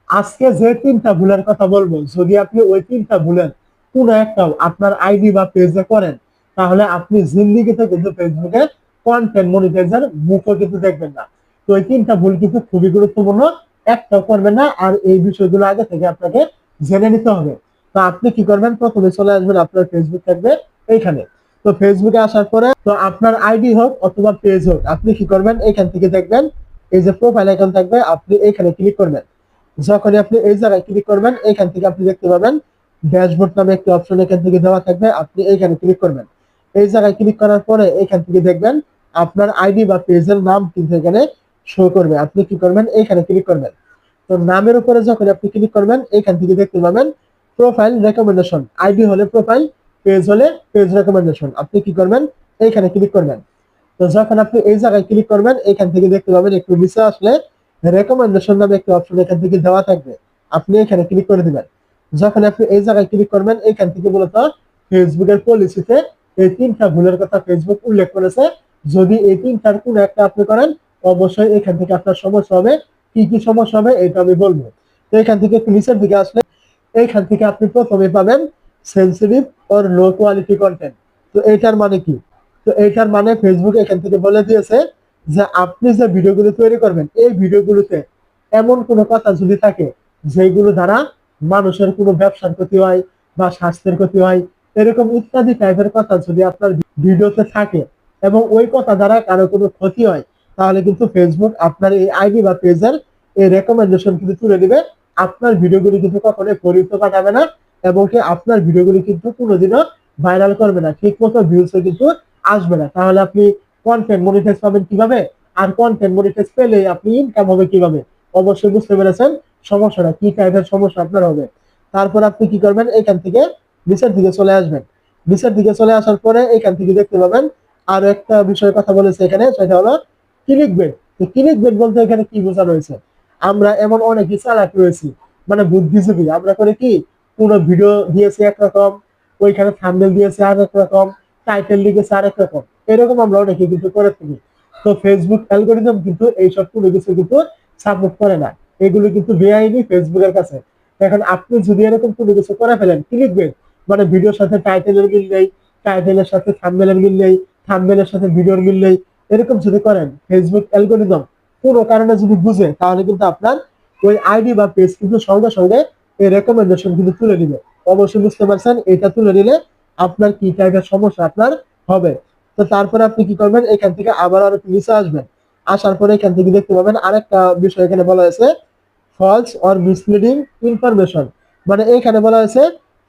আজকে যে তিনটা ভুলের কথা বলবো, যদি আপনি ওই তিনটা ভুলের কোন একটাও আপনার আইডি বা পেজে করেন, তাহলে আপনি জিন্দিগিতে কিন্তু ফেসবুকে কন্টেন্ট মনিটাইজার মুখও কিন্তু দেখবেন না। তো এই তিনটা ভুল কিন্তু খুবই গুরুত্বপূর্ণ, একটাও করবেন না। আর এই বিষয়গুলো আগে থেকে আপনাকে জেনে নিতে হবে। তো আপনি কি করবেন, প্রথমে চলে আসবেন, আপনার ফেসবুক থাকবে এইখানে। তো ফেসবুকে আসার পরে তো আপনার আইডি হোক অথবা পেজ হোক, আপনি কি করবেন, এখান থেকে দেখবেন এই যে প্রোফাইল আইকন থাকবে, আপনি এখানে ক্লিক করবেন। যখনই আপনি এই জায়গায় ক্লিক করবেন, এখান থেকে আপনি দেখতে পাবেন ড্যাশবোর্ড নামে একটি অপশন এখান থেকে দেওয়া থাকবে, আপনি এইখানে ক্লিক করবেন। এই জায়গায় ক্লিক করার পরে এখান থেকে দেখবেন আপনার আইডি বা পেজের নাম কিন্তু এখানে শো করবে, আপনি কি করবেন, এখানে ক্লিক করবেন। তো নামের উপরে যখন আপনি ক্লিক করবেন, এখান থেকে দেখতে পাবেন প্রোফাইল রেকমেন্ডেশন, আইডি হলে প্রোফাইল, পেজ হলে পেজ রেকমেন্ডেশন, আপনি কি করবেন, এইখানে ক্লিক করবেন। তো যখন আপনি এই জায়গায় ক্লিক করবেন, এখান থেকে দেখতে পাবেন একটু নিচে আসলে রেকমেন্ডেশন নামে একটি অপশন এখান থেকে দেওয়া থাকবে, আপনি এখানে ক্লিক করে দিবেন। যখন আপনি এই জায়গায় ক্লিক করবেন, এখান থেকে মূলত ফেসবুকের পলিসিতে এই তিনটা ভুলের কথা ফেসবুক উল্লেখ করেছে। যদি এই তিনটার কোনো একটা আপনি করেন, অবশ্যই এখান থেকে আপনার সমস্যা হবে। কি কি সমস্যা হবে এটা আমি বলবো। তো এখান থেকে একটু নিচের দিকে আসলে এইখান থেকে আপনি প্রথমে পাবেন sensitive or low quality content. তো এইটার মানে কি? তো এইটার মানে ফেসবুক এখান থেকে বলে দিয়েছে যে আপনি যে ভিডিওগুলো তৈরি করবেন, এই ভিডিওগুলোতে এমন কোনো কথা যদি থাকে যেগুলো দ্বারা মানুষের কোনো ব্যবসার ক্ষতি হয় বা স্বাস্থ্যের ক্ষতি হয়, এরকম ইত্যাদি টাইপের কথা যদি আপনার ভিডিওতে থাকে এবং ওই কথা দ্বারা কারো কোনো ক্ষতি হয়, তাহলে কিন্তু ফেসবুক আপনার এই আইডি বা পেজের এই রেকমেন্ডেশন কিন্তু তুলে দিবে। আপনার ভিডিওগুলি কিন্তু কখনোই পরিচিত পাঠাবে না এবং কি আপনার ভিডিওগুলি কিন্তু কোনোদিনও ভাইরাল করবে না, ঠিক মতো ভিউসও কিন্তু আসবে না। তাহলে আপনি কন্টেন্ট মনিটাইজ পাবেন কিভাবে? আর কন্টেন্ট মনিটাইজ পেলে আপনি ইনকাম হবে কিভাবে? অবশ্যই বুঝতে পেরেছেন সমস্যাটা কি টাইপের সমস্যা আপনার হবে। তারপর আপনি কি করবেন, এখান থেকে নিচের দিকে চলে আসবেন। নিচের দিকে চলে আসার পরে এখান থেকে দেখতে পাবেন আরো একটা বিষয়ের কথা বলেছে এখানে, সেটা হলো ক্লিক বেট। ক্লিক বেট বলতে এখানে কি বোঝানো হয়েছে? আমরা এমন অনেকই চালাক রয়েছি, মানে বুদ্ধিজীবী, আমরা করে কি, পুরো ভিডিও দিয়েছে একরকম, ওইখানে থাম্বনেল দিয়েছে আরেক রকম, টাইটেল লিখেছে আরেক রকম, এরকম আমরা অনেকে কিন্তু করে থাকি। তো ফেসবুক অ্যালগোরিদম কিন্তু এইসব কোনো কিছু কিন্তু সাপোর্ট করে না, এগুলো কিন্তু বেআইনি ফেসবুকের কাছে। এখন আপনি যদি এরকম কোনো কিছু করে ফেলেন, ক্লিক বেট মানে ভিডিওর সাথে টাইটেলের মিল নেই, টাইটেলের সাথে থাম্বনেলের মিল নেই, থাম্বনেলের সাথে ভিডিওর মিল নেই, এরকম যদি করেন, ফেসবুক অ্যালগোরিদম কোনো কারণে যদি বুঝে, তাহলে কিন্তু আপনার ওই আইডি বা পেজ কিন্তু সঙ্গে সঙ্গে এই রেকমেন্ডেশন কিন্তু তুলে দিবে। অবশ্যই বুঝতে পারছেন এটা তুলে নিলে আপনার কি টাইপের সমস্যা আপনার হবে। তো তারপরে আপনি কি করবেন, এখান থেকে আবার আরো নিচে আসবেন। আসার পরে এখান থেকে দেখতে পাবেন আরেকটা বিষয় এখানে বলা হয়েছে, ফলস অর মিসলিডিং ইনফরমেশন। মানে এখানে বলা হয়েছে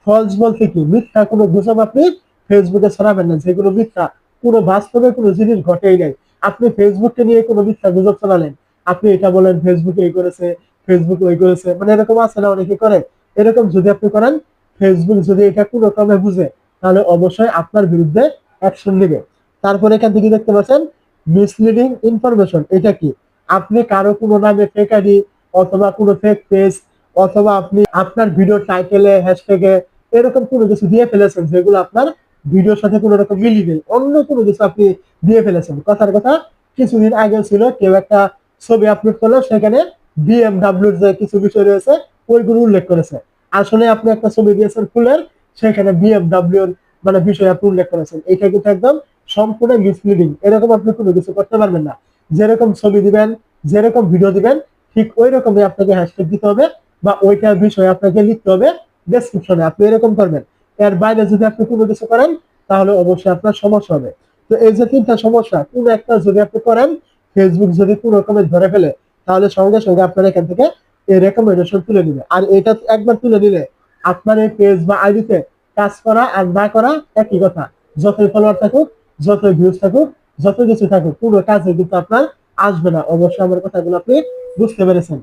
ফলস বলতে কি, মিথ্যা কোনো গুজব আপনি ফেসবুকে ছড়াবেন না, যেগুলো মিথ্যা, কোনো বাস্তবে কোনো জিনিস ঘটেই নাই। আপনি ফেসবুককে নিয়ে কোনো মিথ্যা গুজব ছড়ালেন, আপনি এটা বলেন ফেসবুকে এই করেছে, ফেসবুক ওই করেছে, মানে এরকম আছে না অনেকে করে, এরকম যদি আপনি করেন, ফেসবুক যদি এটা কোনো ক্রমে বুঝে, তাহলে অবশ্যই আপনার বিরুদ্ধে অ্যাকশন নেবে। তারপরে এখান থেকে দেখতে পাচ্ছেন মিসলিডিং ইনফরমেশন, এটা কি, আপনি কারো কোনো নামে ফেক আইডি অথবা কোনো ফেক পেজ অথবা আপনি আপনার ভিডিও টাইটেলে হ্যাশট্যাগে এরকম কোনো কিছু দিয়ে ফেলেছেন যেগুলো আপনার ভিডিওর সাথে কোনো রকম মিলি নেই, অন্য কোনো কিছু আপনি দিয়ে ফেলেছেন। কথার কথা, কিছুদিন আগে ছিল কেউ একটা ছবি আপলোড করলো, সেখানে বিএমডাব্লিউর যে কিছু বিষয় রয়েছে ওইগুলো উল্লেখ করেছে। আসলে আপনি একটা ছবি দিয়েছেন ফুলের, সেখানে বিএমডাব্লিউর মানে বিষয় আপনি উল্লেখ করেছেন, এটা কিন্তু একদম সম্পূর্ণ মিসলিডিং। এরকম আপনি কোনো কিছু করতে পারবেন না। যেরকম ছবি দিবেন, যেরকম ভিডিও দিবেন, ঠিক ওই রকমই আপনাকে হ্যাশট্যাগ দিতে হবে বা ওইটার বিষয়ে আপনাকে লিখতে হবে ডেসক্রিপশনে, আপনি এরকম করবেন। এর বাইরে যদি আপনি কোনো কিছু করেন, তাহলে অবশ্যই আপনার সমস্যা হবে। তো এই যে তিনটা সমস্যা, কোন একটা যদি আপনি করেন, ফেসবুক যদি কোনো রকমের ধরে ফেলে, তাহলে সঙ্গে সঙ্গে আপনার এখান থেকে এই রেকমেন্ডেশন তুলে নিবে। আর এটা একবার তুলে নিলে আপনার এই পেজ বা আইডিতে কাজ করা আর না করা একই কথা। যতই ফলোয়ার থাকুক, যতই ভিউজ থাকুক, যত কিছু থাকুক, পুরো কাজে কিন্তু আপনার আসবে না। অবশ্যই আমার কথাগুলো আপনি বুঝতে পেরেছেন।